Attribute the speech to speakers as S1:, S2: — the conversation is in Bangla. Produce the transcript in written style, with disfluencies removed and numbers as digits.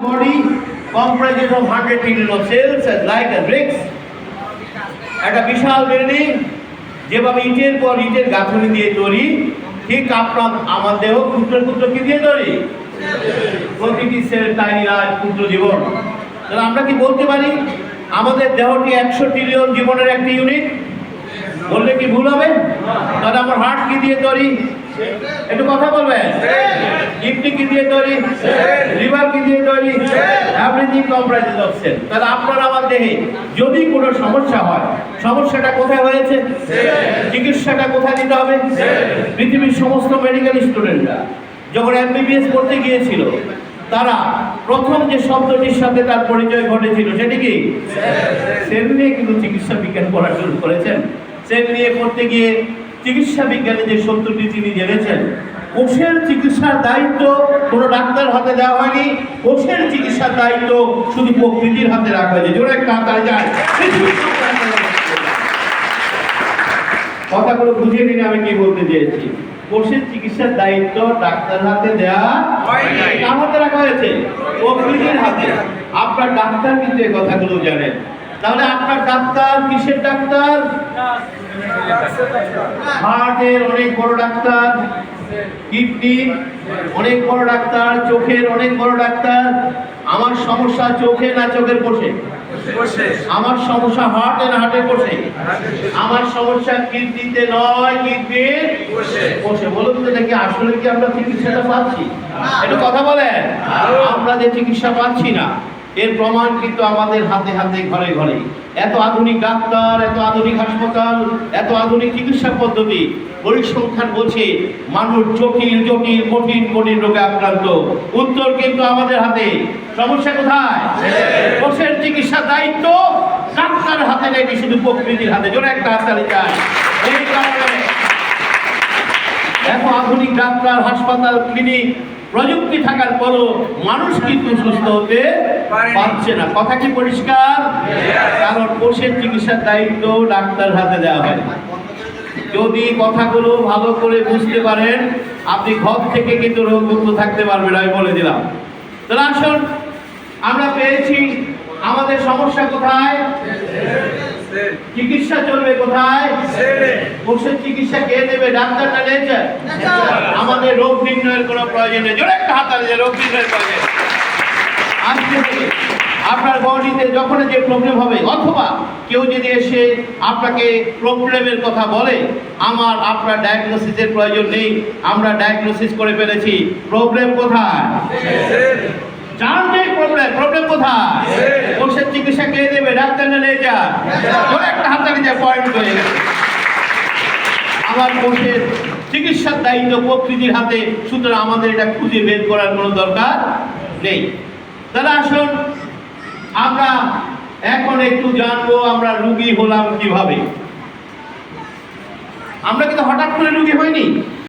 S1: Body comprises of 100 trillion of cells as light and bricks. একটা বিশাল বিল্ডিং যেভাবে ইটের পর ইটের গাঁথনি দিয়ে তৈরি, ঠিক আপনার আমার দেহ ক্ষুদ্র ক্ষুদ্র কি দিয়ে তৈরি, প্রতিটি সেল টাইনি লাইফ ক্ষুদ্র জীবন। তাহলে আমরা কি বলতে পারি আমাদের দেহটি 100 ট্রিলিয়ন জীবনের একটি ইউনিট? বললে কি ভুল হবে? তাহলে আমার হার্ট কি দিয়ে তৈরি? একটু কথা বলবেন। কিডনি কি দিয়ে তৈরি? লিভার কি দিয়ে তৈরি? Everything comprises of cell. তাহলে আপনার আমার দেহে যদি কোনো সমস্যা হয়, সমস্যাটা কোথায় হয়েছে? চিকিৎসাটা কোথায় দিতে হবে? পৃথিবীর সমস্ত মেডিকেল স্টুডেন্টরা যখন এমবিবিএস করতে গিয়েছিল, তারা প্রথম যে শব্দটির সাথে তার পরিচয় ঘটেছিল সেটি কি? সেল নিয়ে কিন্তু চিকিৎসা বিজ্ঞান পড়া শুরু করেছেন। সেল নিয়ে পড়তে গিয়ে চিকিৎসা বিজ্ঞানে যে সত্যটি তিনি জেনেছেন, কোষের চিকিৎসার দায়িত্ব কোনো ডাক্তার হাতে দেওয়া হয়নি, কোষের চিকিৎসার দায়িত্ব শুধু প্রকৃতির হাতে রাখা হয়েছে। জোরে কাতায় যায়। কথাগুলো বুঝিয়ে নিন আমি কি বলতে চেয়েছি। কোষের চিকিৎসার দায়িত্ব ডাক্তার হাতে দেওয়া হয়নি, কার হাতে রাখা হয়েছে? প্রকৃতির হাতে। আপনার ডাক্তার কিন্তু এই কথাগুলো জানেন। তাহলে আপনার ডাক্তার কিসের ডাক্তার? হার্টের অনেক বড় ডাক্তার, কিডনি অনেক বড় ডাক্তার, চোখের অনেক বড় ডাক্তার। আমার সমস্যা চোখে না চোখের কোষে? আমার সমস্যা হার্টে না হার্টের কোষে? আমার সমস্যা কিডনিতে নয়, কিডনির কোষে। বলুন তো দেখি আসলে কি আমরা চিকিৎসাটা পাচ্ছি? একটু কথা বলেন। আমরা যে চিকিৎসা পাচ্ছি না, এর প্রমাণ কিন্তু আমাদের হাতে হাতে ঘরে ঘরে। এত আধুনিক ডাক্তার, এত আধুনিক হাসপাতাল, এত আধুনিক চিকিৎসা পদ্ধতি, পরিসংখ্যান বলছে মানুষ জটিল জটিল কঠিন কঠিন রোগে আক্রান্ত। উত্তর কিন্তু আমাদের হাতে। সমস্যা কোথায়? কোষের চিকিৎসার দায়িত্ব ডাক্তার হাতে নেই, শুধু প্রকৃতির হাতে। জোরে একটা হাততালি চাই। এই কারণে এত আধুনিক ডাক্তার, হাসপাতাল, ক্লিনিক, প্রযুক্তি থাকার পরও মানুষ কিন্তু সুস্থ হতে পারছে না। কথা কি পরিষ্কার? কারণ কোষের চিকিৎসার দায়িত্ব ডাক্তার হাতে দেওয়া হয়। যদি কথাগুলো ভালো করে বুঝতে পারেন, আপনি ঘর থেকে কিন্তু রোগমুক্ত থাকতে পারবেন, আমি বলে দিলাম। তাহলে আসুন, আমরা পেয়েছি আমাদের সমস্যা কোথায়, চিকিৎসা চলবে কোথায়? কোষের চিকিৎসা কে দেবে? ডাক্তার না নেচার? আমাদের রোগ নির্ণয়ের কোনো প্রয়োজন নেই। জোরে একটা হাততালি যে রোগ নির্ণয়ের প্রয়োজন। আজকে আপনার বডিতে যখন যে প্রবলেম হবে, অথবা কেউ যদি এসে আপনাকে প্রবলেমের কথা বলে, আপনার ডায়াগনোসিসের প্রয়োজন নেই, আমরা ডায়াগনোসিস করে ফেলেছি। প্রবলেম কোথায়? যার যে প্রবলেম কোথায়? কোষের চিকিৎসা কে দেবে? ডাক্তার না নেচার? জোরে একটা হাততালি যে পয়েন্ট হয়ে গেছে। আমার কোষের চিকিৎসার দায়িত্ব প্রকৃতির হাতে, সুতরাং আমাদের এটা খুঁজে বের করার কোনো দরকার নেই। তাহলে আসুন, আমরা এখন একটু জানবো আমরা রোগী হলাম কিভাবে। আমরা কিন্তু হঠাৎ করে রোগী হইনি।